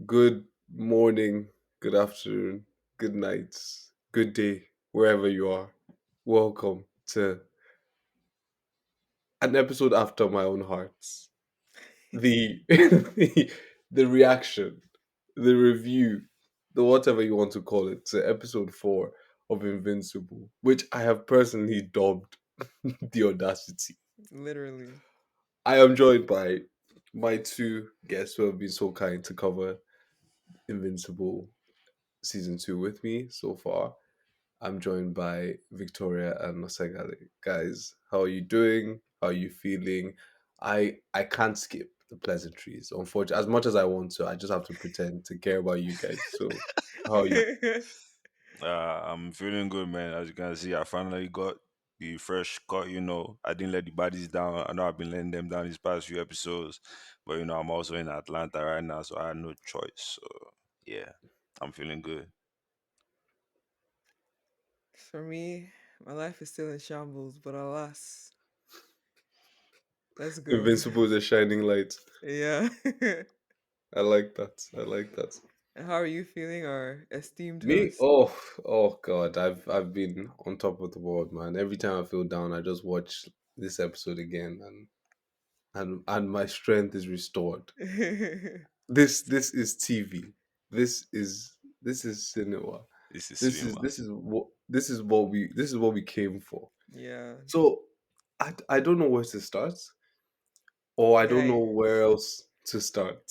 Good morning, good afternoon, good night, good day, wherever you are. Welcome to an episode after my own heart. The reaction, the review, the whatever you want to call it, to episode 4 of Invincible, which I have personally dubbed the audacity. Literally. I am joined by my two guests who have been so kind to cover Invincible season 2 with me so far. I'm joined by Victoria and Nosegale. Guys, how are you doing? How are you feeling? I can't skip the pleasantries. Unfortunately, as much as I want to, I just have to pretend to care about you guys. So, how are you? I'm feeling good, man. As you can see, I finally got the fresh cut. I didn't let the bodies down. I know I've been letting them down these past few episodes, but I'm also in Atlanta right now, so I had no choice. So yeah, I'm feeling good. For me, my life is still in shambles, but alas, let's go. Invincible is a shining light. Yeah. I like that. I like that. And how are you feeling, our esteemed Me? host? Oh God. I've been on top of the world, man. Every time I feel down, I just watch this episode again and my strength is restored. This is TV. This is cinema. This is This is cinema. this is what this is what we came for. Yeah. So I don't know where to start, or I don't know Guy, where else to start.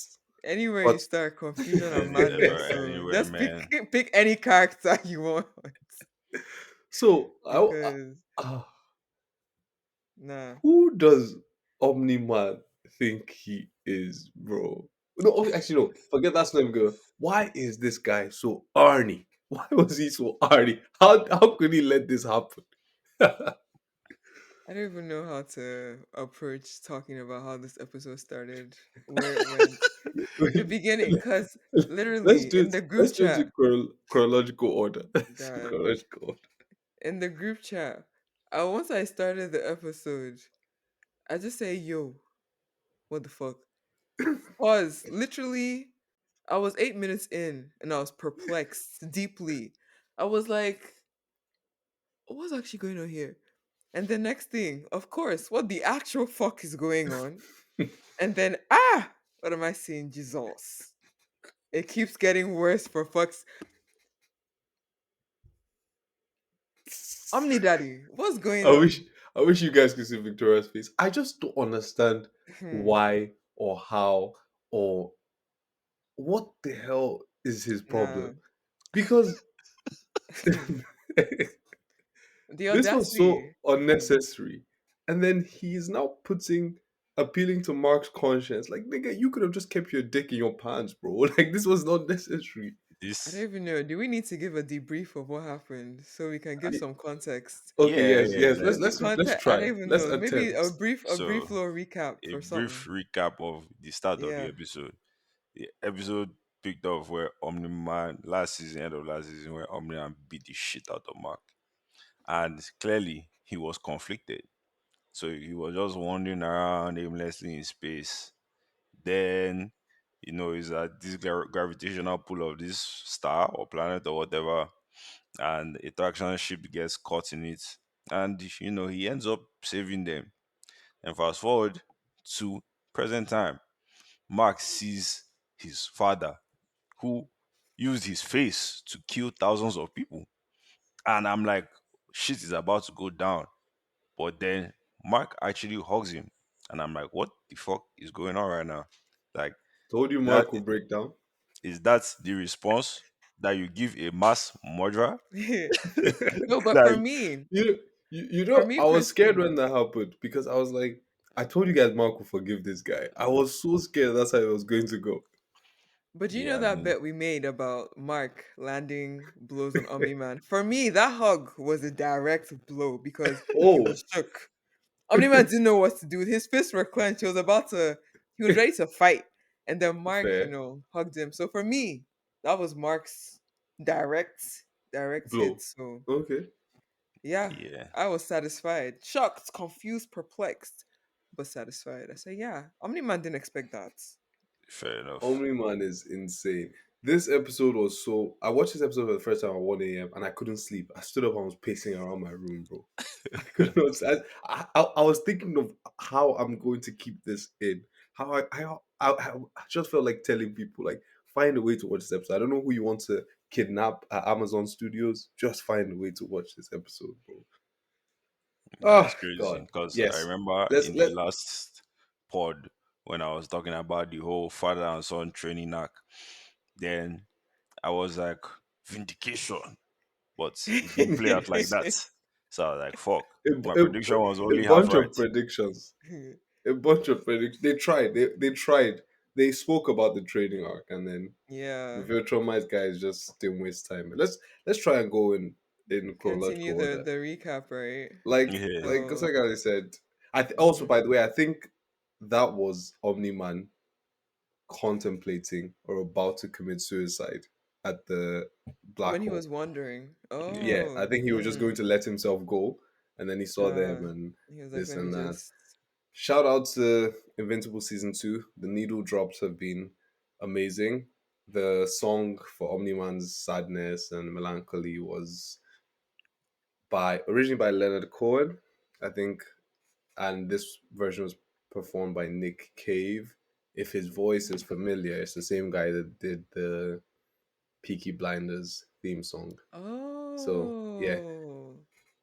anywhere you But start, confusion and Anywhere, madness. So anywhere, just man. pick any character you want. so Because, uh, nah. who does Omni Man think he is, bro? No, actually no. Forget that's not even good. Why is this guy so Arnie? Why was he so Arnie? How could he let this happen? I don't even know how to approach talking about how this episode started, where it went. The beginning, because let's literally do in it. the group Let's do it in chat, chronological order. God, Chronological order. in the group chat, once I started the episode, I just say, "Yo, what the fuck?" Pause. Literally, I was 8 minutes in, and I was perplexed deeply. I was like, "What's actually going on here?" And the next thing, of course, what the actual fuck is going on? And then, what am I seeing? Jesus. It keeps getting worse for fuck's Omni Daddy. What's going I wish on? I wish you guys could see Victoria's face. I just don't understand Hmm. why or how or what the hell is his Nah. problem. Because The this was so audacity. Hmm. unnecessary. And then he's now putting appealing to Mark's conscience. Like, nigga, you could have just kept your dick in your pants, bro. Like, this was not necessary. I don't This, even know. Do we need to give a debrief of what happened so we can give Y- some context? Okay, yeah, yes, yeah. yes. Let's Because the let's let's context, I don't try. even Let's know. Maybe attempt. a So brief little recap a or brief something. recap of the start of the Yeah. episode. The episode picked up where Omni Man last season, end of last season, where Omni Man beat the shit out of Mark, and clearly he was conflicted. So he was just wandering around aimlessly in space. Then, he's at this gravitational pull of this star or planet or whatever, and a traction ship gets caught in it. And, he ends up saving them. And fast forward to present time, Mark sees his father who used his face to kill thousands of people. And I'm like, shit is about to go down. But then Mark actually hugs him. And I'm like, what the fuck is going on right now? Like, Told you that Mark will break down. is that the response that you give a mass murderer? No, but Like, for I me was scared personally, when that happened because I was like, I told you guys Mark will forgive this guy. I was so scared that's how it was going to go. but do you know yeah, that man. bet we made about Mark landing blows on Omni Man? For me, that hug was a direct blow because he Oh, was shook. Omni-Man didn't know what to do. His fists were clenched. He was ready to fight. And then Mark, fair hugged him. So for me, that was Mark's direct, direct hit. blow. So Okay. yeah, Yeah. I was satisfied. Shocked, confused, perplexed, but satisfied. I said, yeah, Omni-Man didn't expect that. Fair enough. Omni Man is insane. This episode was so. I watched this episode for the first time at 1 a.m. and I couldn't sleep. I stood up and was pacing around my room, bro. I could not. I was thinking of how I'm going to keep this in. How I just felt like telling people, like, find a way to watch this episode. I don't know who you want to kidnap at Amazon Studios. Just find a way to watch this episode, bro. Oh That's crazy God. because I Yes. remember Let's in the let. last pod when I was talking about the whole father and son training arc, then I was like, vindication, but it didn't play out like that. So I was like, fuck. My prediction was A only half bunch right. of predictions. A bunch of predictions. They tried. They tried. They spoke about the trading arc, and then the Yeah. Viltrumite guys just didn't waste time. Let's try and go in Continue chronological order. the recap, right? Yeah. Because So, like I said, also, mhm. by the way, I think that was Omni Man contemplating or about to commit suicide at the black When he hole. was wondering, Yeah. Yeah, I oh, think he was just going to let himself go, and then he saw them and he was like, this let me and that. just. Shout out to Invincible season 2. The needle drops have been amazing. The song for Omni Man's sadness and melancholy was by originally by Leonard Cohen, I think, and this version was performed by Nick Cave. If his voice is familiar, it's the same guy that did the Peaky Blinders theme song. So yeah, Oh,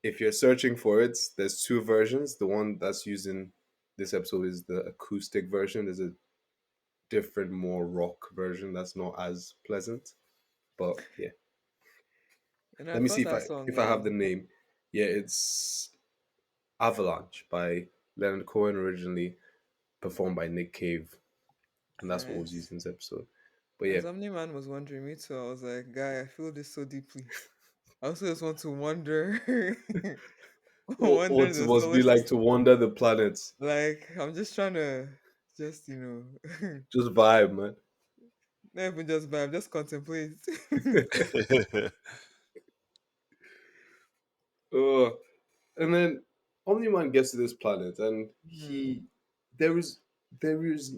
if you're searching for it, there's two versions. The one that's used in this episode is the acoustic version. There's a different, more rock version that's not as pleasant. But yeah, and I let me see thought if that I song if I have well. the name. Yeah, it's Avalanche by Leonard Cohen, originally performed by Nick Cave, and that's what was used Nice. in this episode. But yeah, As Omni Man was wondering me too, I was like, guy, I feel this so deeply. I also just want to wonder, wonder what it the must solar be like system. to wander the planets. Like, I'm just trying to, just Just vibe, man. not even just vibe, just contemplate. Oh, and then Omni-Man gets to this planet, and Hmm. there is,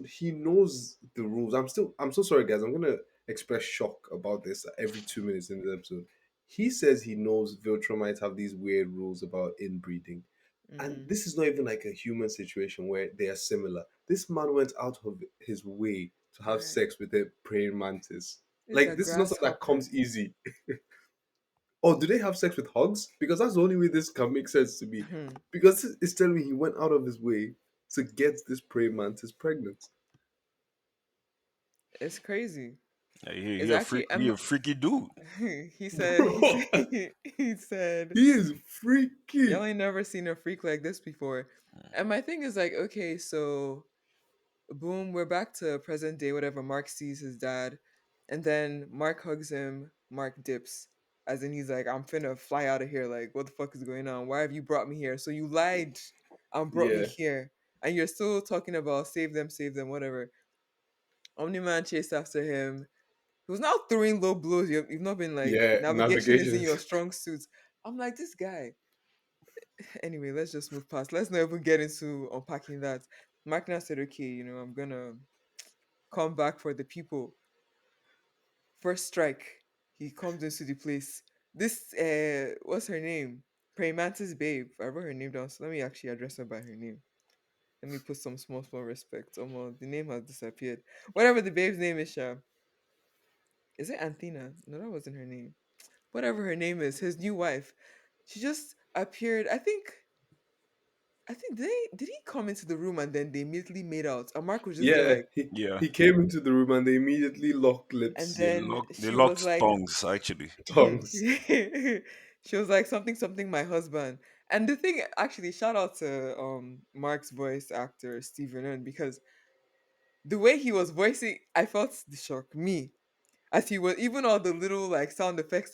he knows the rules. I'm so sorry, guys. I'm gonna express shock about this every 2 minutes in the episode. He says he knows Viltrumites have these weird rules about inbreeding, and Mm-hmm. this is not even like a human situation where they are similar. This man went out of his way to have Right. sex with a praying mantis. It's a Like, this is not something that grasshopper. comes easy. Oh, do they have sex with hugs? Because that's the only way this can make sense to me. Hmm. Because it's telling me he went out of his way to get this praying mantis pregnant. It's crazy. he It's a actually freak. He a freaky dude. he said he Bro, said he said he is y'all freaky. ain't never seen a freak like this before. And my thing is like, okay, so boom, we're back to present day, whatever. Mark sees his dad, and then Mark hugs him, Mark dips. As in he's like, I'm finna fly out of here. Like, what the fuck is going on? Why have you brought me here? So you lied and brought me Yeah, here. And you're still talking about save them, whatever. Omni Man chased after him. He was now throwing low blows. You've not been like yeah, navigation isn't navigation. your strong suit. I'm like, this guy. Anyway, let's just move past. Let's not even get into unpacking that. Mark now said, okay, I'm gonna come back for the people. First strike. He comes into the place. This what's her name? Praying Mantis babe. I wrote her name down, so let me actually address her by her name. Let me put some small respect. The name has disappeared. Whatever the babe's name is, Sha. Is it Anthena? No, that wasn't her name. Whatever her name is, his new wife. She just appeared. I think did he come into the room and then they immediately made out. And Mark was just there Yeah, like, Yeah. he came into the room and they immediately locked and lips, then They she was locked like, tongues actually. tongues. she was like something something my husband. And the thing actually, shout out to Mark's voice actor Stephen N because the way he was voicing, I felt the shock. Me, as he was even all the little like sound effects,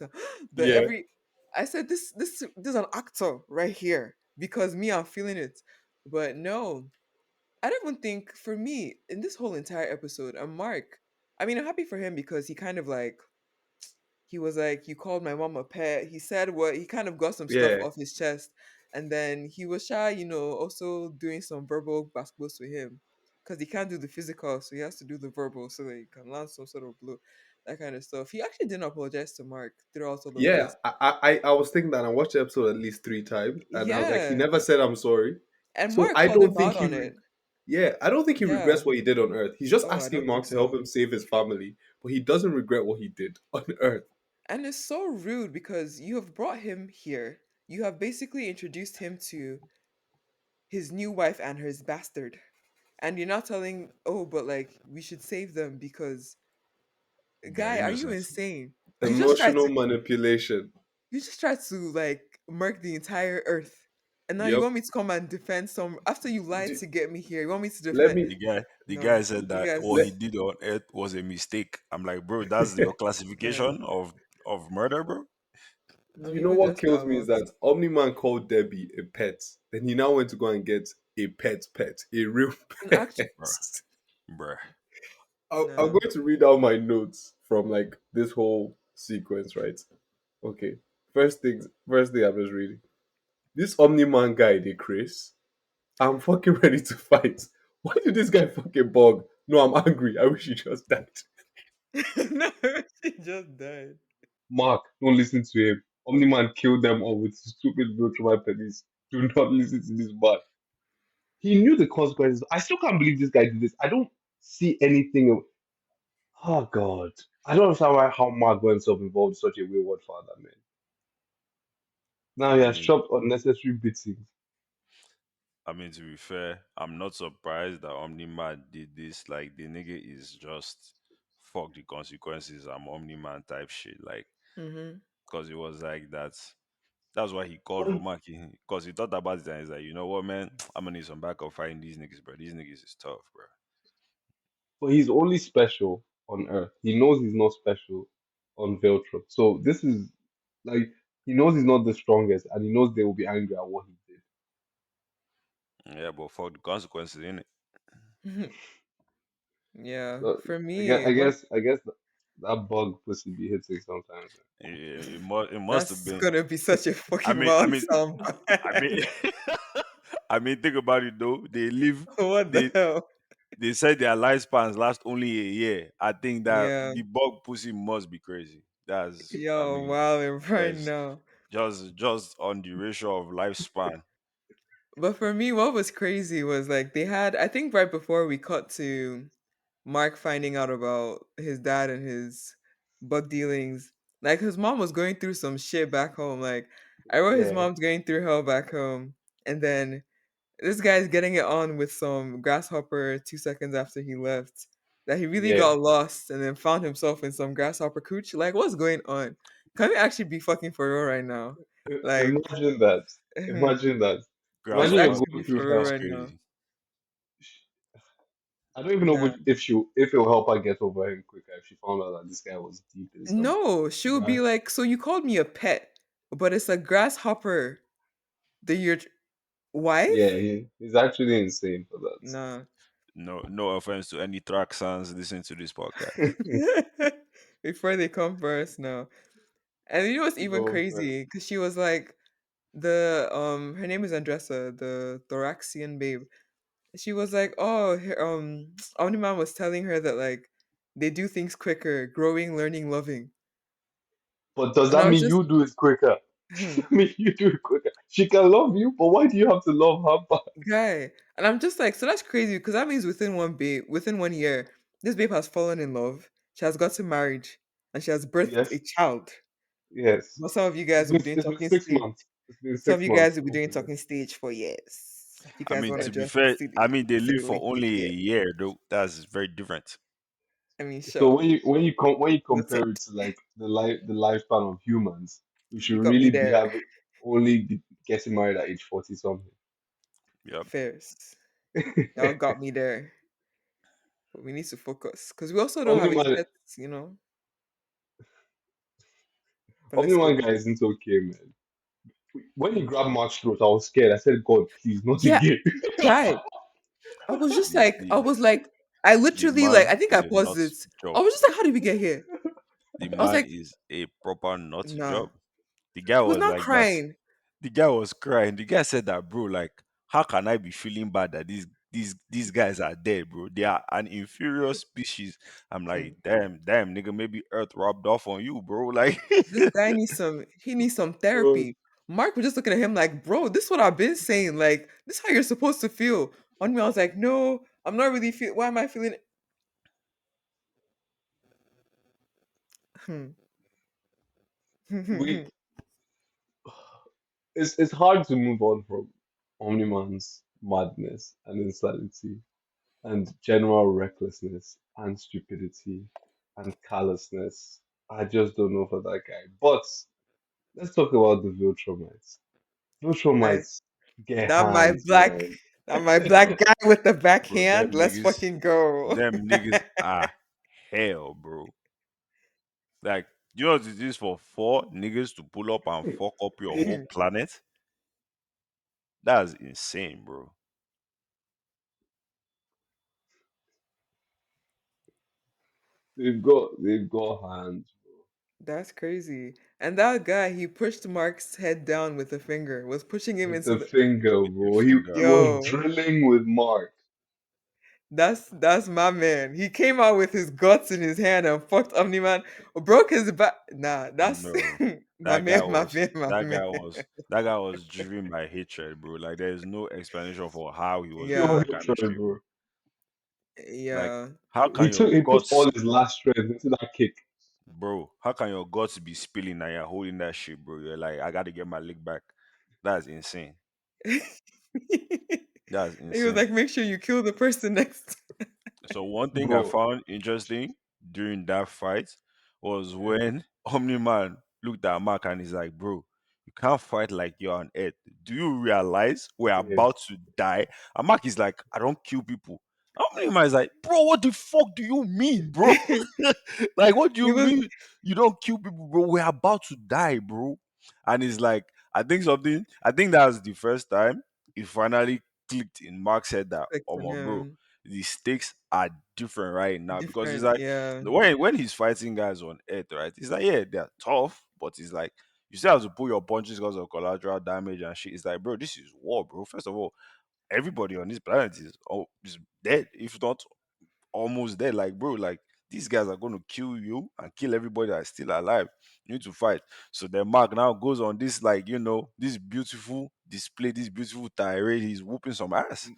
the Yeah, every. I said this is an actor right here because me I'm feeling it, but no, I don't even think for me in this whole entire episode, Mark. I mean, I'm happy for him because he kind of like he was like, "You called my mom a pet." He said what he kind of got some stuff yeah, off his chest, and then he was shy, also doing some verbal basketballs with him, because he can't do the physical, so he has to do the verbal so that he can land some sort of blow, that kind of stuff. He actually didn't apologize to Mark throughout all of Yeah, this. I was thinking that I watched the episode at least 3 times, and I was like, he Yeah, never said I'm sorry. and So Mark I called don't him think out on it. yeah, I don't think he Yeah. regrets what he did on Earth. He's just Oh, I asking don't Mark think to help so. him save his family, but he doesn't regret what he did on Earth. And it's so rude because you have brought him here. You have basically introduced him to his new wife and his bastard. And you're not telling, oh, but like we should save them because They're guy, are you innocent. insane? Emotional manipulation. You just tried to like murk the entire earth. And now you Yep. want me to come and defend some after you lied D- to get me here. You want me to let defend me The no. guy said You that guys what let he did on Earth was a mistake. I'm like, bro, that's your guy. classification of murder, bro. No, you he know was what just kills that me is lost. that Omni-Man called Debbie a pet. Then he now went to go and get a pet, a real And pet. actually Bruh, bruh. I'm no. going to read out my notes from like this whole sequence, right? Okay. First thing I'm just reading. This Omni Man guy, they Chris. I'm fucking ready to fight. Why did this guy fucking bug? No, I'm angry. I wish he just died. No, she just died. Mark, don't listen to him. Omni Man killed them all with his stupid virtual penis. Do not listen to this man. He knew the consequences. I still can't believe this guy did this. I don't see anything. Oh God. I don't understand why how Mark got himself involved in such a wayward father, man. Now he I has mean, chopped unnecessary beatings. to be fair, I'm not surprised that Omni-Man did this. Like, the nigga is just fuck the consequences. I'm Omni-Man type shit. Like, Mm-hmm. because it was like that. That's why he called On- Roman because he thought about it and he's like, you know what, man, I'm gonna need some backup fighting these niggas, bro. These niggas is tough, bro. But he's only special on Earth. He knows he's not special on Veltro. So this is like he knows he's not the strongest, and he knows they will be angry at what he did. Yeah, but fuck the consequences, innit? Yeah. So For I guess me, I what guess I guess that bug pussy be hitting sometimes. It must have that's been. gonna be such a I fucking mean, I wild mean, I mean, soundbite. think about it though. They live. What the They hell? they said their lifespans last only a year. I think that Yeah. the bug pussy must be crazy. I Yo, mean, wow, right because now. just on the ratio of lifespan. But for me, what was crazy was like they had, I think right before we cut to Mark finding out about his dad and his bug dealings, like his mom was going through some shit back home. Like, I wrote his Yeah, mom's going through hell back home. And then this guy's getting it on with some grasshopper 2 seconds after he left. That he really yeah. got lost and then found himself in some grasshopper cooch. Like, what's going on? Can we actually be fucking for real right now? Like, Imagine that. Imagine that. let's Imagine Grasshopper you're actually be going through for coochie real is hell. right now. crazy. I don't even know Nah. if it'll help her get over him quicker if she found out that this guy was deep in some No, she would be grass. like, so you called me a pet, but it's a grasshopper. The your Yeah, wife? he's actually insane for Nah. No offense to any track fans listening to this podcast. that. Before they come first, no. And you know what's even No, but crazy? Because she was like the her name is Andressa, the Thoraxian babe. She was like, oh, Omniman was telling her that like they do things quicker, growing, learning, loving. but does And that I was mean just you do it quicker? Does that mean you do it quicker? She can love you, but why do you have to love her back? guy. And I'm just like, so that's crazy because that means within 1 year, this babe has fallen in love. She has gotten married and she has birthed a Yes, child. yes. But some of you guys will be doing It's been talking six stage. months. It's been Some of six you guys months. will be doing Hopefully. talking stage for years. If you guys want to To be just fair, they see live the for link in the only a DM. year though. That's very different. I mean, So sure. when you Noted. compare it to like the lifespan of humans, we should You got me really be there. having only be getting married at age 40 something. Yep. Fairs. Y'all got me there. But we need to focus. Because we also don't Only have a man, set. But only let's one go. guy isn't okay, man. When he grabbed Mark's throat, I was scared. I said, God, please, not Yeah, again. guy. I was just The like, the I the literally like, I man think is I a paused nut it. I job. was just like, how did we get here? The I was man like, is a proper nut nah. job. The guy He was was not like that. crying. The guy was crying. The guy said that, bro, like, how can I be feeling bad that this? these guys are dead, bro. They are an inferior species. I'm like, Hmm. damn, nigga, maybe Earth rubbed off on you, bro. Like, This guy needs some. He needs some Bro, therapy. Mark was just looking at him like, bro, this is what I've been saying. Like, this is how you're supposed to feel. On me, I was like, no, I'm not really feel. Why am I feeling? Hmm. we it's hard to move on from Omniman's madness and insanity and general recklessness and stupidity and callousness. I just don't know for that guy. But let's talk about the Viltrumites. Nice. Viltrumites get That my hands, black, man. that my bro, black guy with the bro, backhand. Let's fucking go. them niggas are hell, bro. Like, you know what it is for four niggas to pull up and fuck up your whole planet? That's insane, bro. They've got hands, bro. That's crazy. And that guy, he pushed Mark's head down with a finger. Was pushing him With into the the. finger, With your bro. He finger, was bro. Yo. drilling with Mark. That's my man. He came out with his guts in his hand and fucked Omni Man, broke his back. Nah, that's No. my man, my man, my man. That guy was driven by hatred, bro. Like, there's no explanation for how he was doing Yeah, Pure that kind of hatred, shit, bro. bro. Like, yeah. how He can your took he put guts, all his last strength into that kick. bro? How can your guts be spilling and you're holding that shit, bro? You're like, I gotta get my leg back. That's insane. That's He was insane. like, make sure you kill the person next. So one thing I Bro, found interesting during that fight was yeah, when Omni Man looked at Mark and he's like, "Bro, you can't fight like you're on Earth. Do you realize we're yes. about to die?" And Mark is like, "I don't kill people." Omni Man is like, "Bro, what the fuck do you mean, bro? Like, what do He you was mean you don't kill people, bro? We're about to die, bro." And he's like, "I think something. I think that was the first time it finally clicked in Mark's head that, like oh to my bro." him. The stakes are different right now because it's Different, like yeah. when he's fighting guys on Earth, right? It's like yeah, they're tough, but it's like you still have to pull your punches because of collateral damage and shit. It's like, bro, this is war, bro. First of all, everybody on this planet is dead, if not almost dead. Like, bro, like these guys are going to kill you and kill everybody that's still alive. You need to fight. So then Mark now goes on this, like, this beautiful display, this beautiful tirade. He's whooping some ass.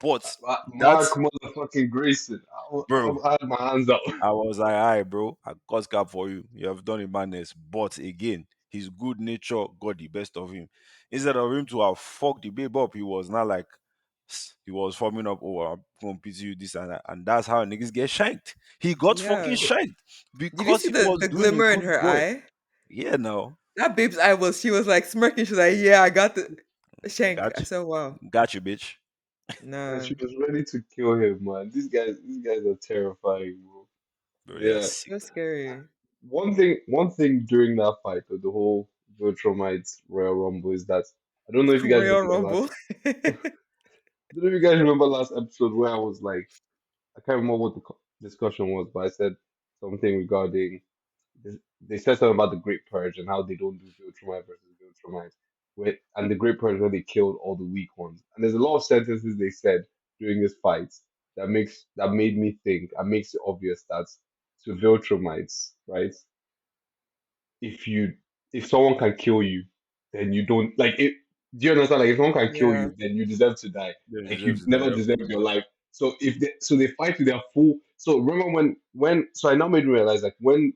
But Mark that's, motherfucking Grayson. bro, I had my hands out. I was like, all right, bro, I got cap for you. You have done a madness. But again, his good nature got the best of him. Instead of him to have fucked the babe up, he was not like, he was forming up, oh, I'm going to pity you, this and that. And that's how niggas get shanked. He got fucking Yeah. shanked Did you because see he the was the doing a glimmer in good her job. eye? Yeah, no. That babe's eye was she was like smirking. She's like, yeah, I got the shank. I Got said, wow. you. Got you, bitch. And Nah, she was ready to kill him, man. These guys are terrifying, bro. Bro, they are Yeah. sick. it was scary. One thing during that fight with the whole Viltrumites Royal Rumble is that I don't know if you guys Royal remember Rumble. I don't know if you guys remember last episode where I was like, I can't remember what the discussion was, but I said something regarding they said something about the Great Purge and how they don't do Viltrumite versus Viltrumite, and the Great Purge where they killed all the weak ones. And there's a lot of sentences they said during this fight that made me think and makes it obvious that to Viltrumites, right? if you if someone can kill you, then you don't like it. Do you understand? Like if someone can kill Yeah, you, then you deserve to die. They Like deserve you to die. never Yep. deserved your life. So they fight with their full. So remember when so I now made me realize like when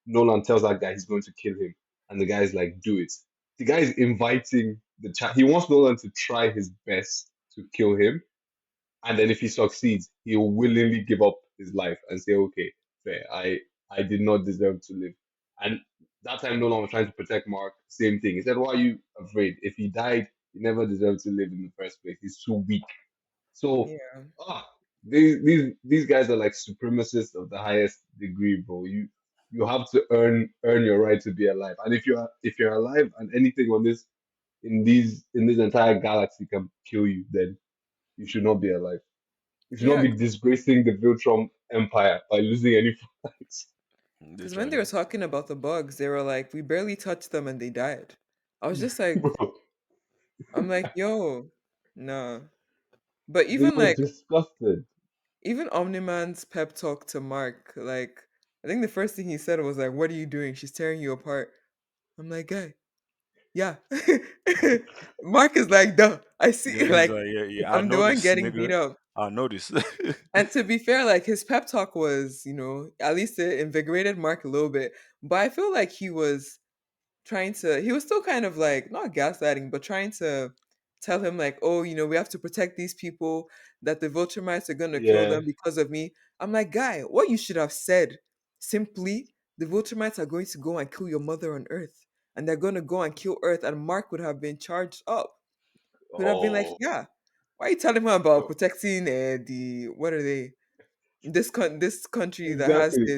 Nolan tells that guy he's going to kill him, and the guy's like, do it. The guy is inviting the chat. He wants Nolan to try his best to kill him, and then if he succeeds, he will willingly give up his life and say, "Okay, fair. I did not deserve to live." And that time, Nolan was trying to protect Mark. Same thing. He said, "Why are you afraid? If he died, he never deserved to live in the first place. He's too weak." So, yeah, ah, these guys are like supremacists of the highest degree, bro. You have to earn your right to be alive. And if you're alive and anything on this in this entire galaxy can kill you, then you should not be alive. You should not yeah. be disgracing the Viltrum Empire by losing any fights. Because when they were Literally. talking about the bugs, they were like, we barely touched them and they died. I was just like, Bro, I'm like, yo, nah. But They even were like disgusted. even Omniman's pep talk to Mark, like I think the first thing he said was like, "What are you doing? She's tearing you apart." I'm like, guy, yeah. Mark is like, duh. I see. Yeah, he's Like like, yeah, yeah, I I'm the know one this getting beat nigga. up. I know this. And to be fair, like his pep talk was, at least it invigorated Mark a little bit. But I feel like he was still kind of like not gaslighting, but trying to tell him like, oh, we have to protect these people, that the Viltrumites are gonna kill Yeah. them because of me. I'm like, guy, what you should have said simply, the Viltrumites are going to go and kill your mother on Earth. And they're gonna go and kill Earth, and Mark would have been charged up. He would have been like, Oh, yeah. Why are you telling him about protecting the what are they? This country that has exactly.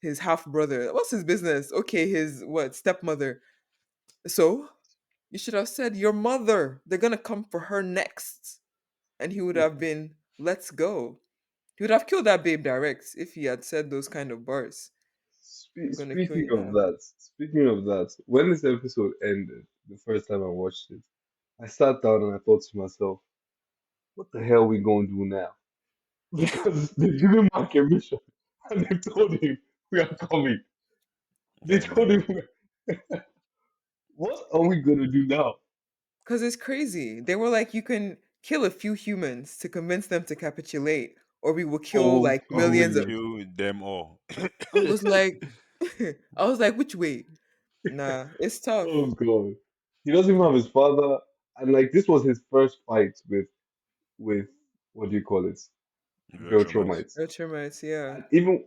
his half brother. What's his business? Okay, his what stepmother. So you should have said your mother. They're gonna come for her next, and he would have been let's go. He would have killed that babe direct if he had said those kind of bars. I'm gonna kill Speaking you of now. that, when this episode ended, the first time I watched it, I sat down and I thought to myself, what the hell we gonna do now? Because they didn't mark a mission and they told him we are coming. They Yeah, told man. him, what are we gonna do now? Cause it's crazy. They were like, you can kill a few humans to convince them to capitulate, or we will kill Oh, like Or we millions of. millions. kill them all. I was like, I was like, which way? Nah, it's Oh tough. God. He doesn't even have his father. And like this was his first fight with what do you call it? Viltrumites. Viltrumites. Ultramates, yeah. And even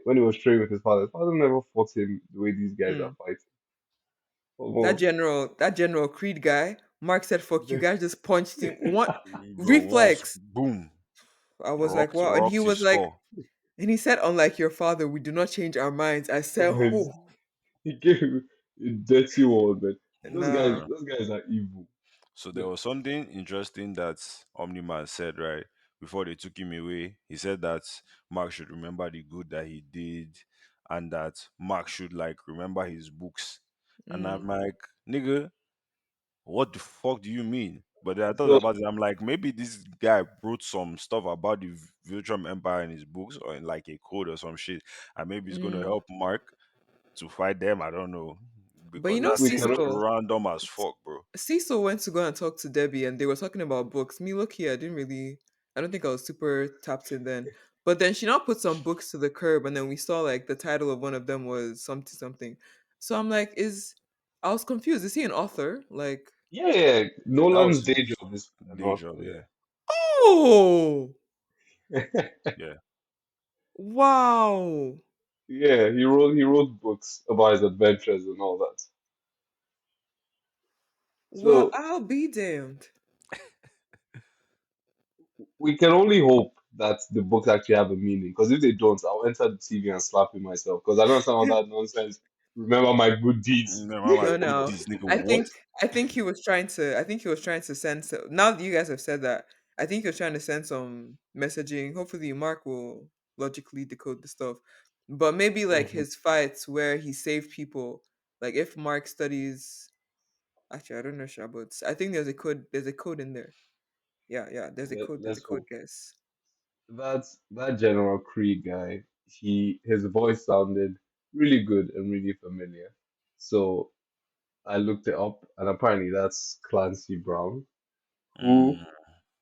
when he was training with his father never fought him the way these guys are Mm. fighting. That Oh, General Creed guy, Mark said, "Fuck you well. guys!" Just punched him. What Bro, once, reflex? boom, I was like, rocked, wow. And he rocked his was like, skull. and he said, "Unlike your father, we do not change our minds." I said, "Oh, He gave him a dirty one, man. nah." Those guys are evil. So there was something interesting that Omni-Man said, right? Before they took him away, he said that Mark should remember the good that he did and that Mark should like remember his books. And I'm Mm, like, nigga, what the fuck do you mean? But then I thought So about it. I'm like, maybe this guy wrote some stuff about the Viltrum Empire in his books or in like a code or some shit. And maybe it's going to mm. help Mark to fight them. I don't know. But Because that's we cannot. random as fuck, bro. Cecil went to go and talk to Debbie, and they were talking about books. Me, look here, I don't think I was super tapped in then. But then she now put some books to the curb, and then we saw like the title of one of them was something something. So I'm like, I was confused. Is he an author? Like, Yeah, yeah. That was Nolan's day his job is an day job, author, yeah. oh, yeah. Yeah. wow. Yeah, he wrote books about his adventures and all that. Well, So I'll be damned. we can only hope that the books actually have a meaning. Because if they don't, I'll enter the TV and slap it myself. Because I don't understand all that nonsense. Remember my good deeds. Never mind, No, good no. this nigga. I What? think I think he was trying to send now that you guys have said that, I think he was trying to send some messaging. Hopefully Mark will logically decode the stuff. But maybe like Mhm. his fights where he saved people. Like if Mark studies actually I don't know sure, but I think there's a code in there. Yeah, yeah, there's a Let's code, hope. guys. That General Krieg guy, his voice sounded really good and really familiar. So I looked it up, and apparently that's Clancy Brown, who Mm,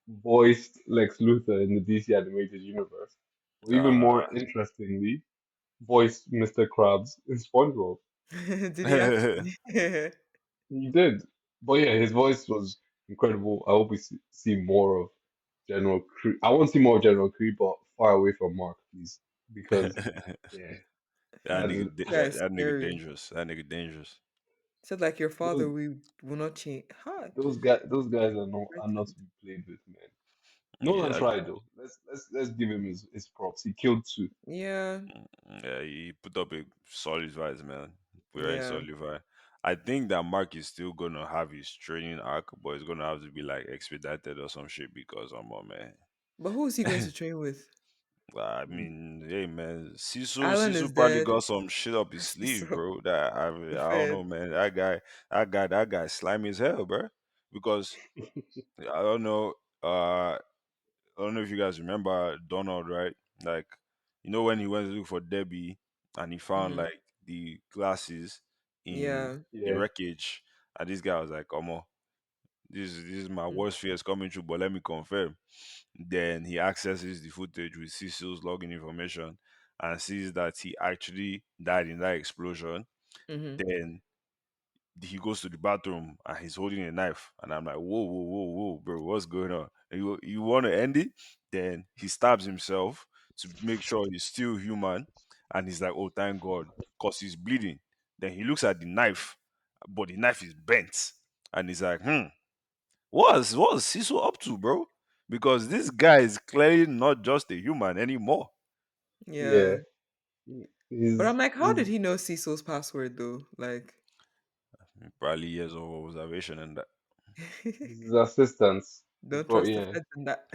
voiced Lex Luthor in the DC animated universe. Or even more uh, interestingly, voiced Mr. Krabs in SpongeBob. Did he actually? He did. But yeah, his voice was incredible. I hope we see more of General Kree. I want to see more of General Kree, but far away from Mark, please. Because, that yeah, Nah, that this is, guy is that nigga scary. dangerous. That nigga dangerous. Said like your those father, we will not change. Huh? those guys are Right. not to be played with, man. Nolan Yeah, tried though. Let's give him his props. He killed two. Yeah, yeah, he put up a solid fight, man. Very yeah. solid fight. I think that Mark is still gonna have his training arc, but it's gonna have to be like expedited or some shit because man. But who is he going to train with? I mean, hey man, Alan Sisu is probably dead. got some shit up his sleeve, So bro. That I don't fair. know, man. That guy, slimy as hell, bro. Because I don't know. I don't know if you guys remember Donald, right? Like, when he went to look for Debbie and he found Hmm. like the glasses in Yeah. the Yeah. wreckage, and this guy was like, "Omo, this is my Mm. worst fears coming true, but let me confirm." Then he accesses the footage with Cecil's login information and sees that he actually died in that explosion. Mhm. Then he goes to the bathroom and he's holding a knife, and I'm like, whoa, whoa, whoa, whoa, bro, what's going on? You want to end it? Then he stabs himself to make sure he's still human, and he's like, oh, thank God, because he's bleeding. Then he looks at the knife, but the knife is bent, and he's like, what's Cecil up to, bro? Because this guy is clearly not just a human anymore. Yeah. Yeah. But He's I'm like, how did he's he know Cecil's password though? Like, Probably years of observation and that. he's his assistant. He don't probably trust the yeah. feds in that.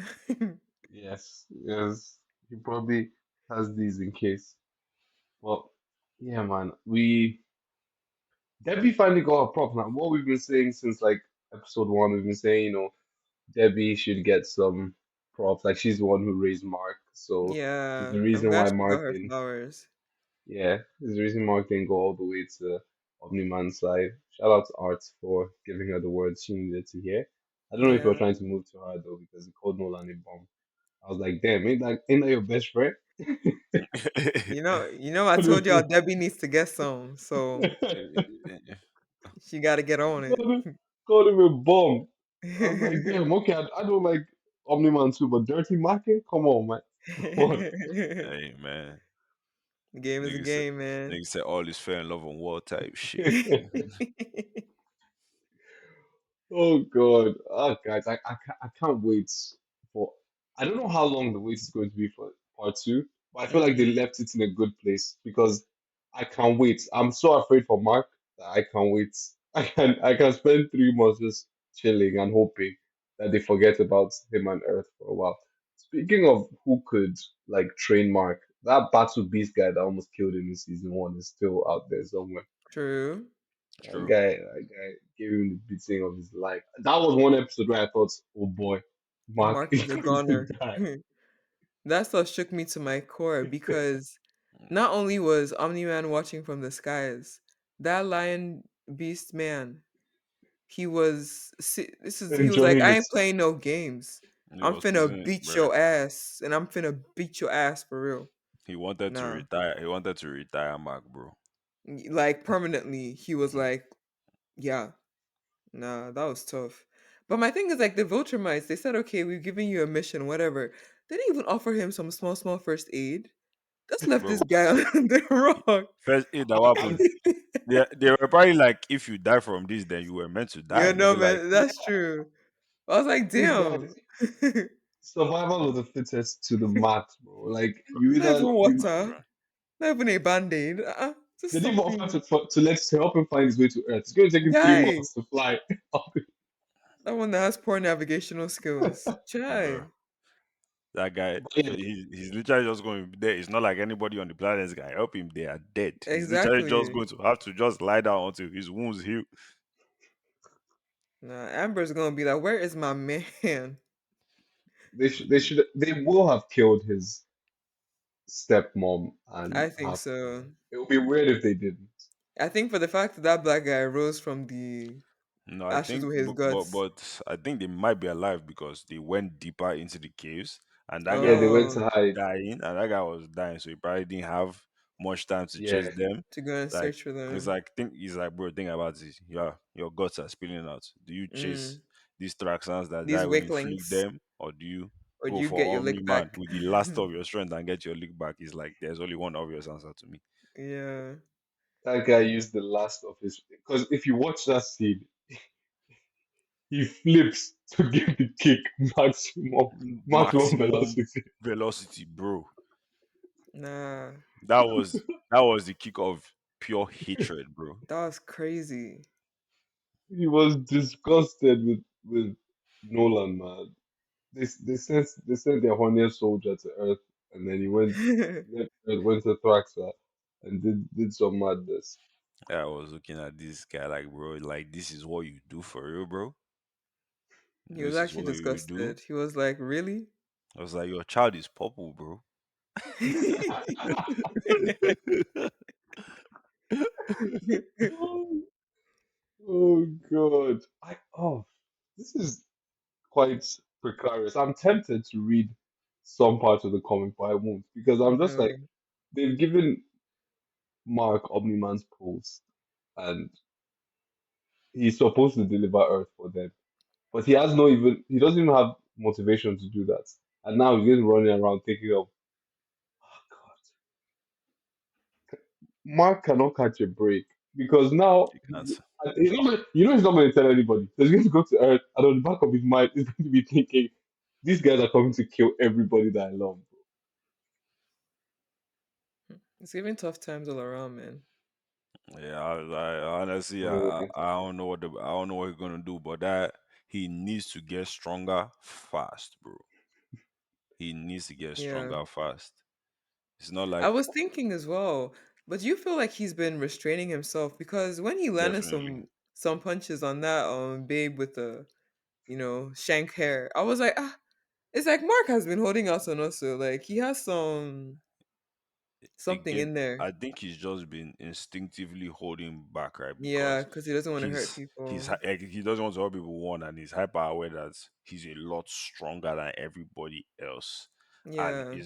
Yes. Yes. He probably has these in case. Well, yeah, man. We Debbie finally got her prop now. What we've been saying since like episode one, we've been saying, Debbie should get some props. Like she's the one who raised Mark, so she's Yeah, the I'm reason glad why she got Mark her didn't. flowers. Yeah, there's the reason Mark didn't go all the way to Omni-Man's side. Shout out to Arts for giving her the words she needed to hear. I don't know if you're Yeah. trying to move to her though, because he called Nolan a bomb. I was like, damn, ain't that your best friend? I told y'all Debbie needs to get some, so she got to get He on it. called him a bomb. I was like, damn, okay, I don't like Omni-Man too, but Dirty Market? Come on, man. Come on. Hey man, The game is a niggas said, game, man. niggas said all is fair in love and war type shit. Oh God. Oh guys, I can't wait for I don't know how long the wait is going to be for part two, but I feel like they Mm, left it in a good place because I can't wait. I'm so afraid for Mark that I can't wait. I can spend 3 months just chilling and hoping that they forget about him and Earth for a while. Speaking of who could like train Mark, that Battle Beast guy that almost killed him in season one is still out there somewhere. true. True. That guy gave him the beating of his life. That was one episode where I thought, oh boy, Mark Mark is is a going to goner. die. That stuff shook me to my core because not only was Omni Man watching from the skies, that lion beast man, he was like, Enjoying I it. ain't playing no games. He I'm was finna putting it, beat bro. your ass, and I'm finna beat your ass for real. He wanted to Nah, retire. He wanted to retire Mark, bro. like permanently, he was like, yeah, nah, that was tough. But my thing is like the vulture mites, they said, okay, we've given you a mission, whatever. They didn't even offer him some small first aid. Just left this Bro, guy on the rock. first aid that happened. They were probably like, if you die from this, then you were meant to Yeah, die. They'll no, be like, man, yeah, that's true. I was like, This damn. guy, survival of the fittest to the max, bro. Like you Not either even you water, not even a band-aid. they Just didn't even offer something. to help him find his way to Earth. It's going to take him three Guy, months to fly. that one that has poor navigational skills. bro. Chai. That guy, But yeah, he's literally just going to be there. It's not like anybody on the planet is going to help him. They are dead. He's literally just Exactly. going to have to just lie down until his wounds heal. Nah, Amber's gonna be like, where is my man? they will have killed his stepmom and I think half so. brother. It would be weird if they didn't. I think for the fact that that black guy rose from the No, I ashes think, with his guts. but I think they might be alive because they went deeper into the caves, and that guy Yeah, they went was Oh, to hide. dying, so he probably didn't have much time to chase Yeah, them. to go and Like, search for it's them. like he's like, bro, think about it. Your guts are spilling out. Do you chase Mm. these Traxans that These die when you flick weaklings. them, or do you Or do go you get for your Omni lick Man back? with the last of your strength and get your lick back? Is like there's only one obvious answer to me, Yeah. that guy used the last of his. Because if you watch that scene, he flips to give the kick maximum maximum velocity. velocity, bro. Nah. That was that was the kick of pure hatred, bro. That was crazy. He was disgusted with Nolan, man. They sent their horniest soldier to Earth, and then he left Earth, went to Thraxa, and did some madness. I was looking at this guy like, bro, like this is what you do for real, bro. He was This is actually what you do. disgusted. He was like, "Really?" I was like, your child is purple, bro. Oh, oh God. This is quite precarious. I'm tempted to read some parts of the comic, but I won't because I'm just like No. they've given Mark Omni-Man's post and he's supposed to deliver Earth for them. But he doesn't even have motivation to do that. And now he's just running around thinking of oh God. Mark cannot catch a break because now You can't. he's not going to tell anybody. So he's going to go to Earth, and on the back of his mind, he's going to be thinking, "These guys are coming to kill everybody that I love." It's giving tough times all around, man. Yeah, I was like, honestly, Bro. I don't know I don't know what he's gonna do, but that he needs to get stronger fast, bro. He needs to get Yeah. stronger fast. It's not I like was thinking as well, but do you feel like he's been restraining himself because when he landed definitely. some punches on that babe with the shank hair, I was like, it's like Mark has been holding out on us, so like he has something Again, in there. I think he's just been instinctively holding back, right? Yeah, Because because he doesn't want to hurt he's people. like, he doesn't want to hurt people one, and he's hyper aware that he's a lot stronger than everybody else, and Yeah,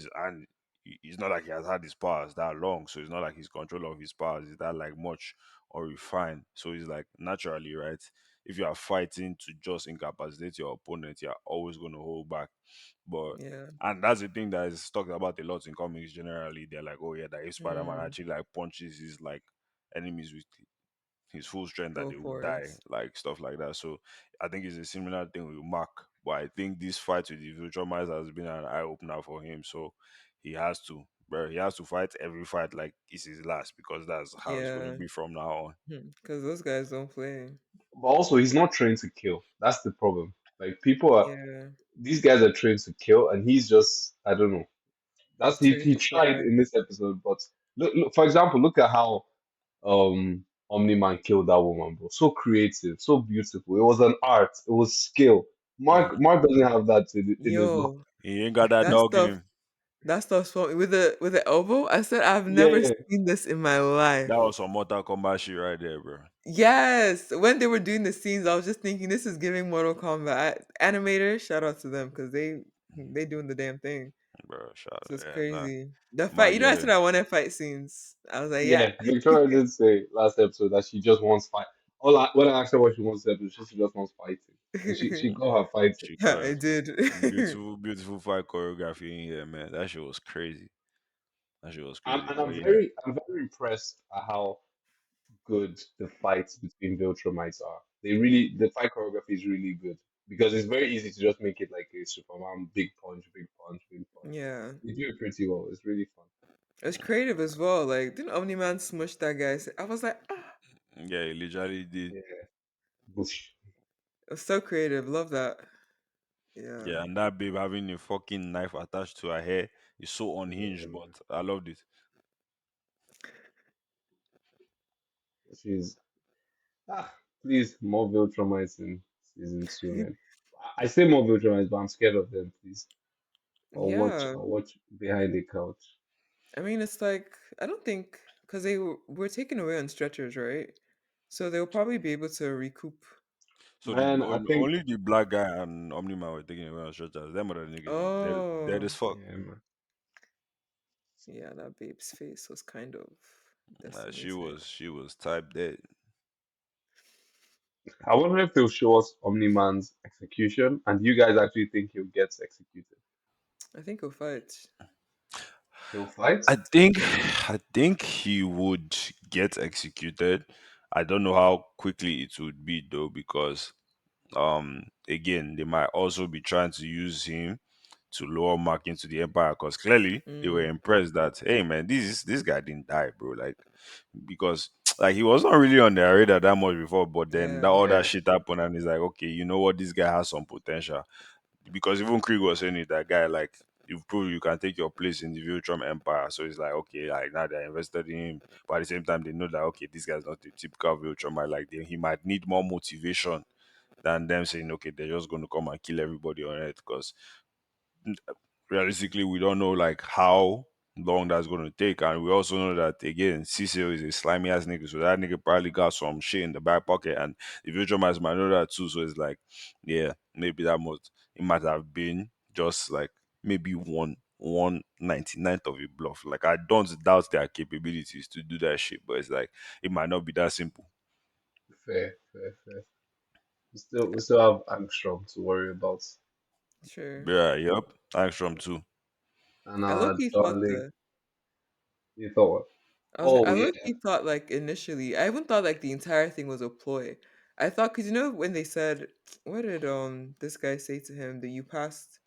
it's not like he has had his powers that long, so it's not like his control of his powers is that like much or refined. So he's like naturally, right? If you are fighting to just incapacitate your opponent, you're always going to hold back. But yeah. and that's the thing that is talked about a lot in comics generally. They're like, oh yeah, that if Spider Man Mm, actually like punches his like enemies with his full strength, that full they would die, force. like stuff like that. So I think it's a similar thing with Mark. But I think this fight with the Vulture Mice has been an eye opener for him. So he has to, bro. He has to fight every fight like it's his last because that's how it's gonna Yeah, be from now on. because those guys don't play. But also, he's not trained to kill. That's the problem. Like people are, Yeah, these guys are trained to kill, and he's just, I don't know. he's That's trained he to tried cry. in this episode, but look, for example, look at how Omni Man killed that woman, bro. So creative, so beautiful. It was an art. It was skill. Mm. Mark doesn't have that in his blood. Yo, He ain't got that that dog in stuff, him. that stuff's funny with the elbow. I said I've never Yeah, seen this in my That life. was some Mortal Kombat shit right there, bro. Yes, when they were doing the scenes, I was just thinking this is giving Mortal Kombat. Animators, shout out to them because they doing the damn thing. Bro, shout So out. it's Yeah, nah. crazy. The fight, Mark you know, I get said it. I wanted fight scenes. I was like, yeah. yeah. Victoria did say last episode that she just wants fight. When I asked her what she wants to episode, she just wants fighting, and she got her fighting. She Yeah, got I it. did. Beautiful, beautiful fight choreography in here, man. That shit was crazy. That shit was crazy. And But yeah, I'm very impressed at how good the fights between Viltrumites are. The fight choreography is really good because it's very easy to just make it like a Superman big punch, big punch, big punch. Yeah. They do it pretty well. It's really fun. It's creative as well. Like, didn't Omni Man smush that guy? I was like, yeah, he literally did. Yeah, Bush. it was so creative. Love that. Yeah. Yeah, and that babe having a fucking knife attached to her hair is so Yeah, unhinged, man. but I loved it. She's please more Viltrumites in season 2, man. I say more Viltrumites, but I'm scared of them. Please, Yeah. I'll watch behind the couch. I mean, it's like, I don't think, because were taken away on stretchers, right? So they'll probably be able to recoup. So Man, I think only the black guy and Omni Man were taking away on stretchers. Them other niggas, they're dead Oh, as fuck. yeah, man. yeah, that babe's face was kind of She decimated. was type dead. I wonder if they'll show us Omni Man's execution, and you guys actually think he'll get executed. I think he'll fight. He'll fight? I think he would get executed. I don't know how quickly it would be though, because again they might also be trying to use him to lower Mark into the Empire, because clearly they were Mm, impressed that, hey man, this guy didn't die, bro. Like, because like he was not really on their radar that much before, but then that yeah. all that Yeah. shit happened, and he's like, okay, you know what, this guy has some potential. Because even Krieg was saying it, that guy, like, you've proved you can take your place in the Viltrum Empire. So it's like, okay, like now they're invested in him, but at the same time they know that, okay, this guy's not the typical Viltrumer. Like he might need more motivation than them saying, okay, they're just going to come and kill everybody on Earth. Because realistically, we don't know like how long that's going to take, and we also know that again, Cecil is a slimy ass nigga, so that nigga probably got some shit in the back pocket, and the Viltrumites might know that too. So it's like, yeah, maybe that must it might have been just like maybe 1/99th of a bluff. Like I don't doubt their capabilities to do that shit, but it's like it might not be that simple. Fair, fair, fair. We still have Angstrom to worry about, Sure. Yeah, yep. Angstrom too. and I low our key thought darling. You thought what? I Oh low yeah, key thought like initially, I even thought like the entire thing was a ploy. I thought because you know when they said, what did this guy say to him that you passed?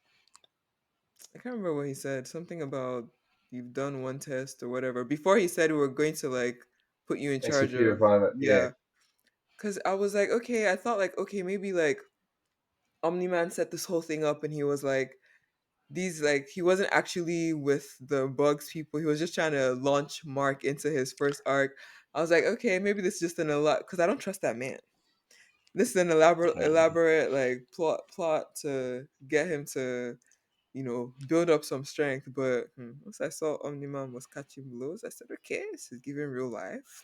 I can't remember what he said. Something about you've done one test or whatever. Before he said we were going to like put you in charge executive of, pilot. Yeah, yeah. Because I was like, okay, I thought like, okay, maybe like Omni Man set this whole thing up and he was like, these like he wasn't actually with the bugs people. He was just trying to launch Mark into his first arc. I was like, okay, maybe this is just an elaborate because I don't trust that man. This is an Mm. elaborate like plot to get him to build up some strength. But once I saw Omni Man was catching blows, I said, okay, this is giving real life.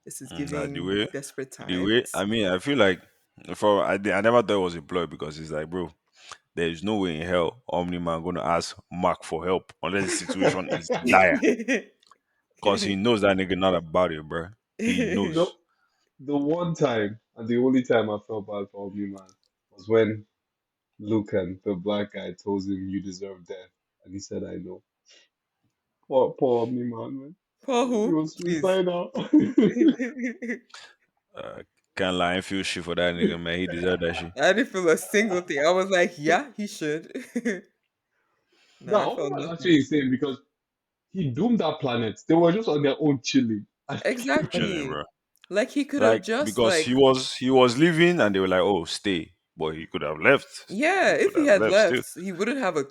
This is Like giving desperate the way, times. I mean, I feel like I never thought it was a ploy because it's like, bro, there is no way in hell Omni Man gonna ask Mark for help unless the situation is dire. Cause he knows that nigga not about it, bro. He the knows, the one time and the only time I felt bad for Omni Man was when Luke and the black guy told him you deserve death, and he said, "I know." Poor Omni Man. Paul He who? was Please. suicidal. uh, can't lie and feel shit for that nigga, man. He deserved that shit. I didn't feel a single thing. I was like, yeah, he should. Nah, I Now, Omni felt Man actually nothing. insane because he doomed that planet. They were just on their own chilling. Chilling, Exactly. bro. Like he could have Like just because like he was leaving and they were like, oh, stay. But he could have left. yeah, He if could he have had left still. left, he wouldn't have a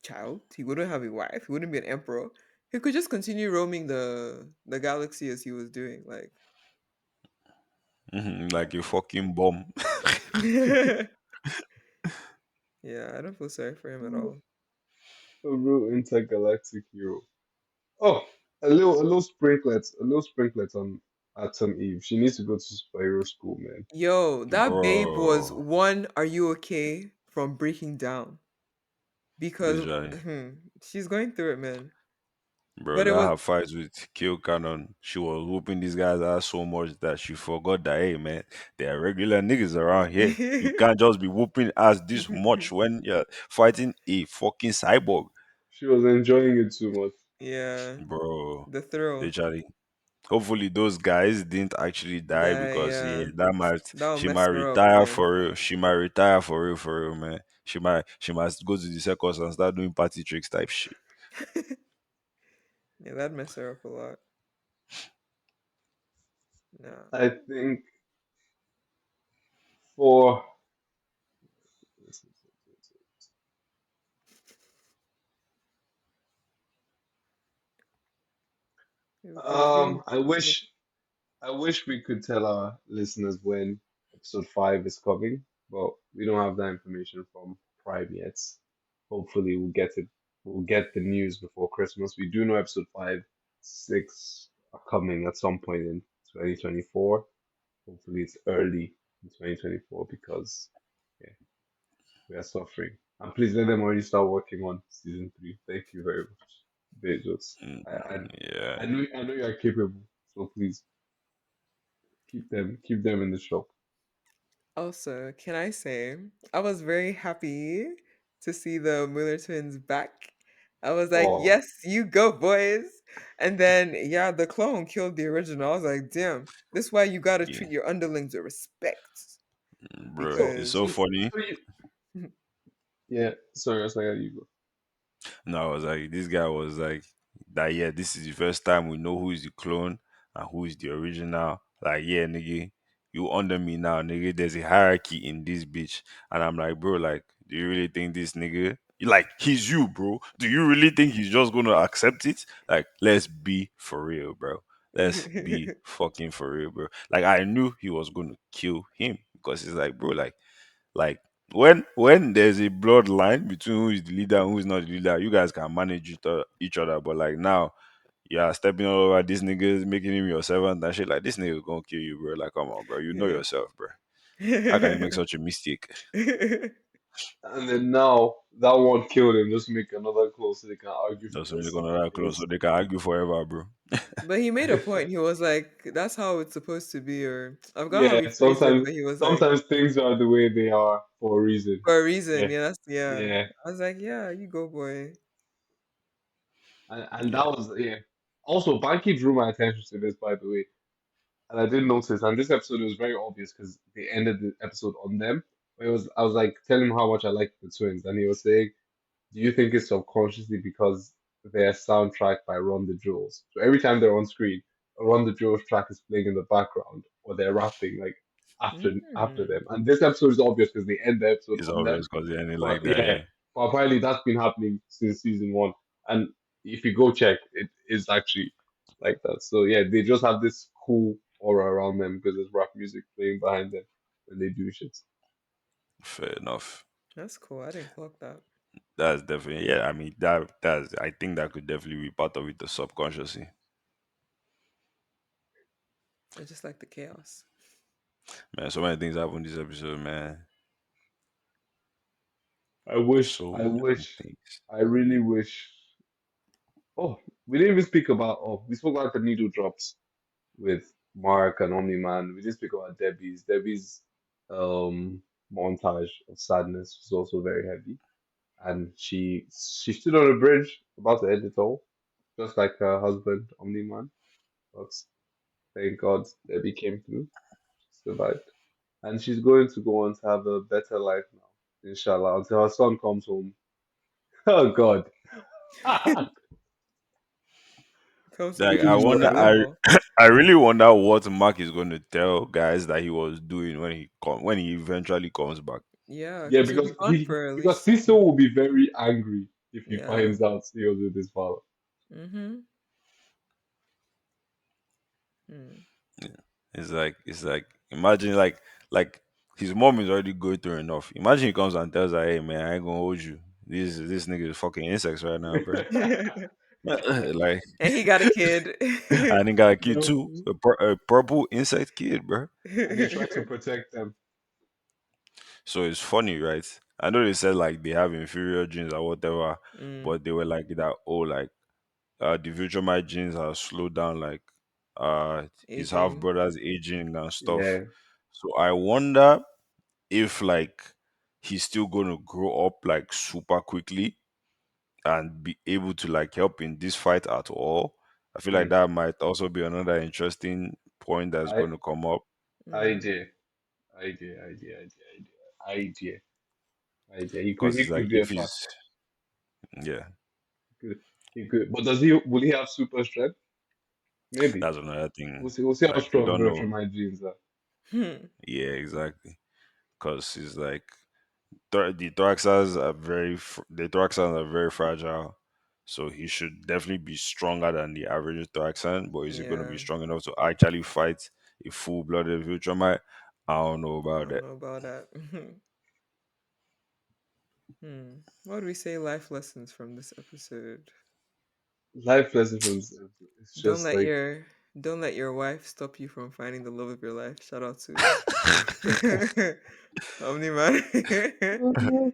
child, he wouldn't have a wife, he wouldn't be an emperor. He could just continue roaming the galaxy as he was doing. Like Like a fucking bomb. yeah, I don't feel sorry for him at A all. real intergalactic hero. Oh, a little sprinklet on Atom Eve. She needs to go to superhero school, man. Yo, that babe was Bro. one are you okay from breaking down because Literally. she's going through it, man. Bro, But it that was her fights with Kill Cannon, she was whooping these guys ass so much that she forgot that, hey, man, there are regular niggas around here. You can't just be whooping ass this much when you're fighting a fucking cyborg. She was enjoying it too much. yeah, Bro, the thrill. literally. Hopefully those guys didn't actually die That because yeah, yeah, that might that'll she might mess her up, retire man. for real. She might retire for real, man. She might go to the circus and start doing party tricks type shit. Yeah, that'd mess her up a lot. Nah. I think for It's getting I wish we could tell our listeners when episode 5 is coming, but we don't have that information from Prime yet. Hopefully we'll get the news before Christmas. We do know episode 5, 6 are coming at some point in 2024. Hopefully it's early in 2024 because yeah, we are suffering. And please let them already start working on season 3. Thank you very much. Bezos. I, I Yeah. I know you are capable, so please keep them in the shop. also, can I say I was very happy to see the Miller twins back. I was like, Oh, yes, you go, boys. And then yeah, the clone killed the original. I was like, damn, this is why you gotta Yeah. treat your underlings with respect. Bro, so it's Because so so funny. so you yeah. Sorry, I was like, you go. No, I was like, this guy was like, that, yeah, this is the first time we know who is the clone and who is the original. Like, yeah, nigga, you under me now, nigga. There's a hierarchy in this bitch. And I'm like, bro, like, do you really think this nigga, like, he's you, bro? Do you really think he's just gonna accept it? Like, let's be for real, bro. Let's be fucking for real, bro. Like I knew he was gonna kill him because it's like, bro, like when there's a bloodline between who is the leader and who is not the leader, you guys can manage each other. But like now, yeah, stepping all over these niggas, making him your servant and shit. Like this nigga gonna kill you, bro. Like come on, bro. You know Yeah. yourself, bro. How can you make such a mistake? And then now that one killed him, just make another close so they can argue for That's the when rest they're of gonna the that close, so days. they can argue forever, bro. But he made a point. He was like, "That's how it's supposed to be," or I forgot how Yeah, he phrased it, sometimes but he was like, sometimes things are the way they are for a reason. "For a reason." Yeah, Yeah, that's yeah. yeah. I was like, "Yeah, you go, boy." And that Yeah, was yeah. Also, Banky drew my attention to this, by the way. And I did notice, and this episode was very obvious because they ended the episode on them. I was like telling him how much I liked the twins, and he was saying, "Do you think it's subconsciously because they're soundtracked by Run the Jewels? So every time they're on screen, a Run the Jewels track is playing in the background, or they're rapping like after Mm. them." And this episode is obvious because they end the episode it's on them. obvious because they're ending like But that. yeah, Yeah, but apparently that's been happening since season one. And if you go check, it is actually like that. So yeah, they just have this cool aura around them because there's rap music playing behind them when they do shit. fair enough. That's cool. I didn't clock that. That's definitely yeah. I mean that's I think that could definitely be part of it, the subconsciously. I just like the chaos. Man, so many things happened this episode, man. So I many wish, things. I really wish. Oh, we didn't even speak about. Oh, we spoke about the needle drops with Mark and Omni Man. We didn't speak about Debbie's. Debbie's um montage of sadness was also very heavy, and she stood on a bridge about to end it all, just like her husband Omni Man. But thank God Debbie came through, she survived, and she's going to go on to have a better life now, inshallah, until her son comes home. Oh God. Comes to Like pick I up his wonder, brother. Oh, I really wonder what Mark is going to tell guys that he was doing when he eventually comes back. yeah, Yeah, because he'll because be gone for at because least. Cecil will be very angry if he Yeah. finds out he was with his father. Mm-hmm. Hmm. Yeah. It's like imagine like his mom is already going through enough. Imagine he comes and tells her, "Hey man, I ain't gonna hold you. This nigga is fucking insects right now, bro." Like And he got a kid. I think got a You kid know, too, a purple insect kid, bro. and they try to protect them. So it's funny, right? I know they said like they have inferior genes or whatever, Mm, but they were like that. Oh, like the Vegemite genes are slowed down, like his half aging. brother's aging and stuff. Yeah, So I wonder if like he's still gonna grow up like super quickly and be able to like help in this fight at all. I feel like mm. that might also be another interesting point that's I going to come up Mm. idea, idea, idea. because He it's like could be a if he's factor. yeah, Could he could, but does will he have super strength? Maybe. that's another thing. We'll see how Like we strong don't know. Vegemite genes are. Hmm. Yeah, exactly. Because it's like the Thraxas are the Thraxans are very fragile. So he should definitely be stronger than the average Thraxan, but is he going to be Yeah, strong enough to actually fight a full-blooded Viltrumite? I don't know I about don't that. know about that. Hmm. What do we say? Life lessons from this episode. Life lessons from this episode. It's Don't just let like your don't let your wife stop you from finding the love of your life. Shout out to Omni Man. oh,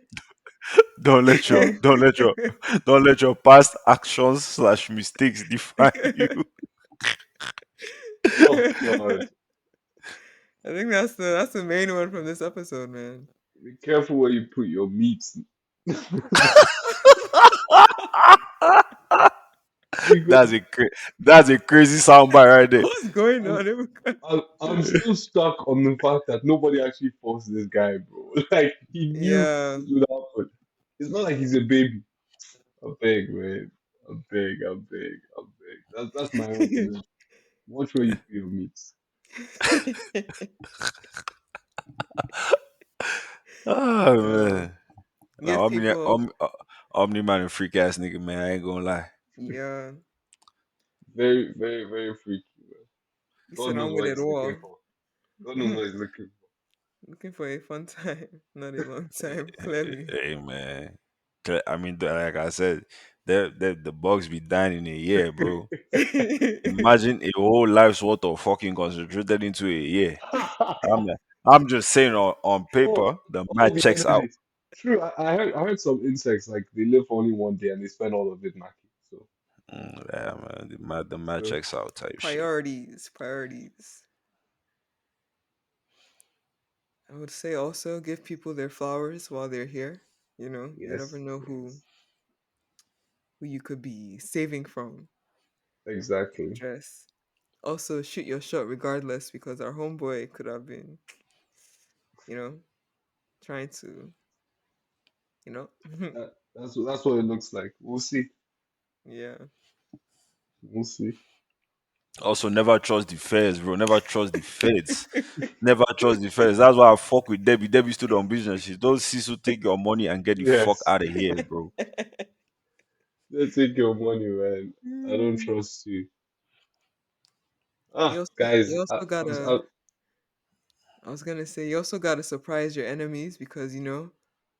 don't let your past actions slash mistakes define you. oh God. I think that's the main one from this episode, man. Be careful where you put your meats. that's Because that's a crazy soundbite right there. What's going I'm, on? I'm still stuck on the fact that nobody actually forced this guy, bro. Like he knew Yeah. this would happen. It's not like he's a baby. I'm big, man. I'm big. That's my own suggestion. Watch where you put your meats. Oh Yeah. man, now Give people. Omni man and freak ass nigga man. I ain't gonna lie. Yeah. Very, very, very freaky. He God said, knows "I'm with what it he's looking all." for. God knows what he's looking Looking for a fun time, not a long time. Clearly. Hey man, I mean, like I said, the bugs be dying in a year, bro. Imagine a whole life's worth of fucking concentrated into a year. for. I'm I'm just saying on all, paper, the all math the checks out. energy. True, I heard some insects like they live for only one day and they spend all of it knacking. So Yeah, man, the math so checks out type shit. Priorities, priorities. I would say also give people their flowers while they're here. You never yes, know who yes, you could be saving from exactly. stress. Also, shoot your shot regardless because our homeboy could have been, you know, trying to, you know, That's what it looks like. We'll see. yeah. We'll see. Also, never trust the feds, bro. Never trust the feds. Never trust the feds. That's why I fuck with Debbie. Debbie stood on business. She don't see to take your money and get the fuck Yes. out of here, bro. They take your money, man. I don't Mm. trust you. you Ah, also, guys, you also I, gotta. I was gonna say you also gotta surprise your enemies because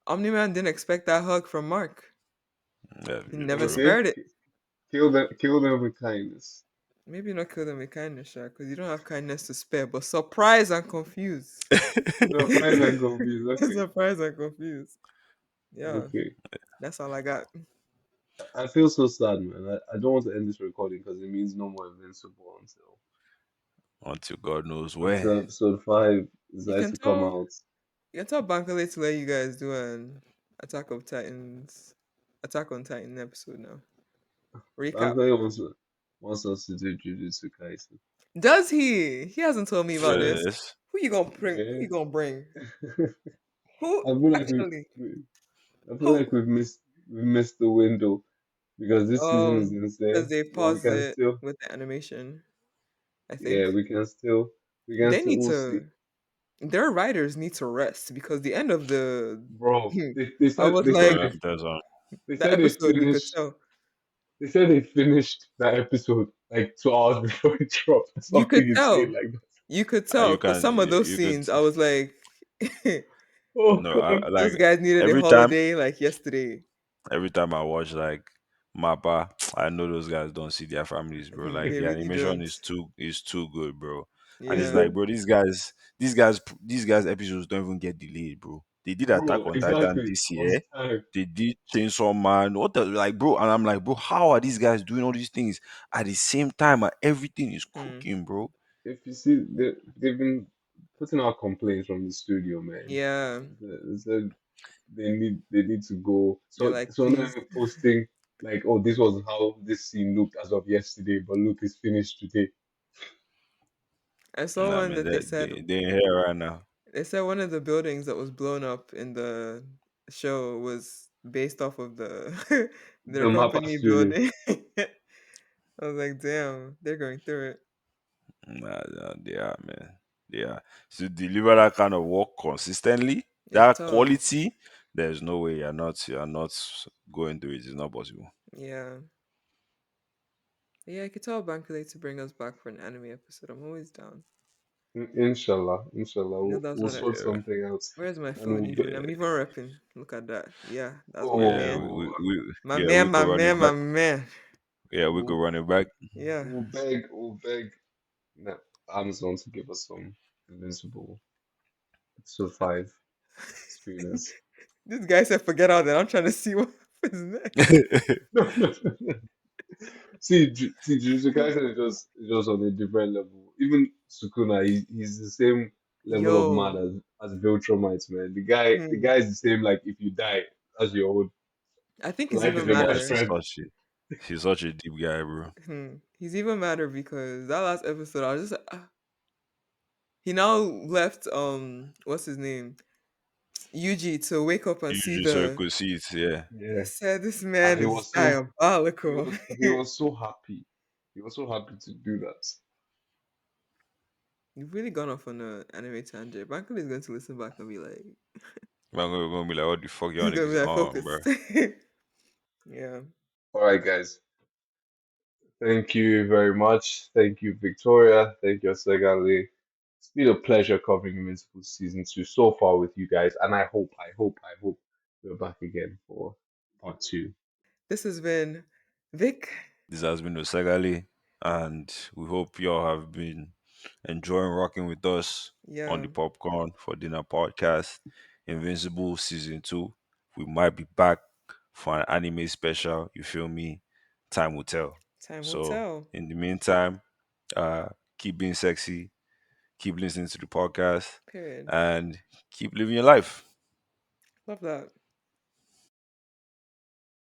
Omni Man didn't expect that hug from Mark. Yeah, He never true. okay, spared it. kill them with kindness. Maybe not kill them with kindness, because you don't have kindness to spare, but surprise and confuse. Surprise and confused. Okay, Surprise and confuse. Yeah, okay. that's all I got. I feel so sad, man. I don't want to end this recording because it means no more Invincible Until God knows when. until episode 5 You decides can to come tell out. you can tell Bankole to let you guys do an Attack of Titans Attack on Titan episode now. Recap. Bankai wants us to do Jujutsu Kaisen. Does he? He hasn't told me about this. Yes. Who you gonna bring? Who Yeah. you gonna bring? I Who feel like actually? I feel like Who? we've missed the window because this season is Because insane, they but we paused can it still, with the animation. I yeah, think we can they still, need we'll see. to. Their writers need to rest because the end of the. Bro, they I said was they Bro, said like, they, they the said they episode you could finished tell. they said they finished that episode like 2 hours before it dropped. You could Something insane tell. like that. You could you tell because can some of those you could scenes, I was like, Oh no, God. like those guys needed a every time holiday like yesterday. every time I watch like Mappa, I know those guys don't see their families, bro. Like They the really animation don't. is too good, bro. And it's Yeah. like, bro, these guys episodes don't even get delayed, bro. They did Attack Bro, on Titan exactly. this On year. time. They did Chainsaw Man. What the like, bro? And I'm like, bro, how are these guys doing all these things at the same time and everything is Hmm. cooking, bro? If you see, they've been putting out complaints from the studio, man. Yeah. They said they need to go. They're So like, so not please. even posting like, oh, this was how this scene looked as of yesterday, but look, it's finished today. I saw Nah, one man, that they in here right now. they said one of the buildings that was blown up in the show was based off of the their The Mappa company studio. building. I was like, damn, they're going through it. Nah, they are, man. They are. To deliver that kind of work consistently, It's that tough. quality, there's no way you're not going through it. It's not possible. Yeah. Yeah, I could tell Bankole to bring us back for an anime episode. I'm always down. Inshallah, That's we'll what I. sort Yeah, something out, Where's my and phone we'll get. even? I'm even repping. Look at that. Yeah, that's my yeah, man. we, we My yeah man, we my could run it man, my back. man. Yeah, we could We'll, run it back. Yeah. we'll beg Amazon to give us some Invincible episode 5 screeners. This guy said forget all that. I'm trying to see what happens next. See, Jujutsu Kaisen is just on a different level. Even Sukuna, he's the same level of mad Yo. as Viltrumites, man. The guy Hmm. is the same. Like if you die, that's your own. I think he's Life is even about Because madder. strength. he's such a deep guy, bro. He's even madder because that last episode, I was just like, he now left what's his name? Yuji to wake up and see Usually, so you the could see it. Yeah, he Yeah, said this and man he is was so he diabolical. was he was so happy. He was so happy to do that. You've really gone off on an anime tangent. Michael is going to listen back and be like, man, gonna be like, what the fuck y'all he's going to niggas be like, on, bro? focus. Yeah. All right, guys. Thank you very much. Thank you, Victoria. Thank you, Segali. It's been a pleasure covering Invincible season two so far with you guys, and I hope we're back again for part two. This has been Vic. This has been Osagali, and we hope y'all have been enjoying rocking with us on Yeah, the Popcorn for Dinner podcast. Invincible season 2. We might be back for an anime special. You feel me? Time will tell. time will So, tell. in the meantime, keep being sexy, keep listening to the podcast, Period. and keep living your life. Love that.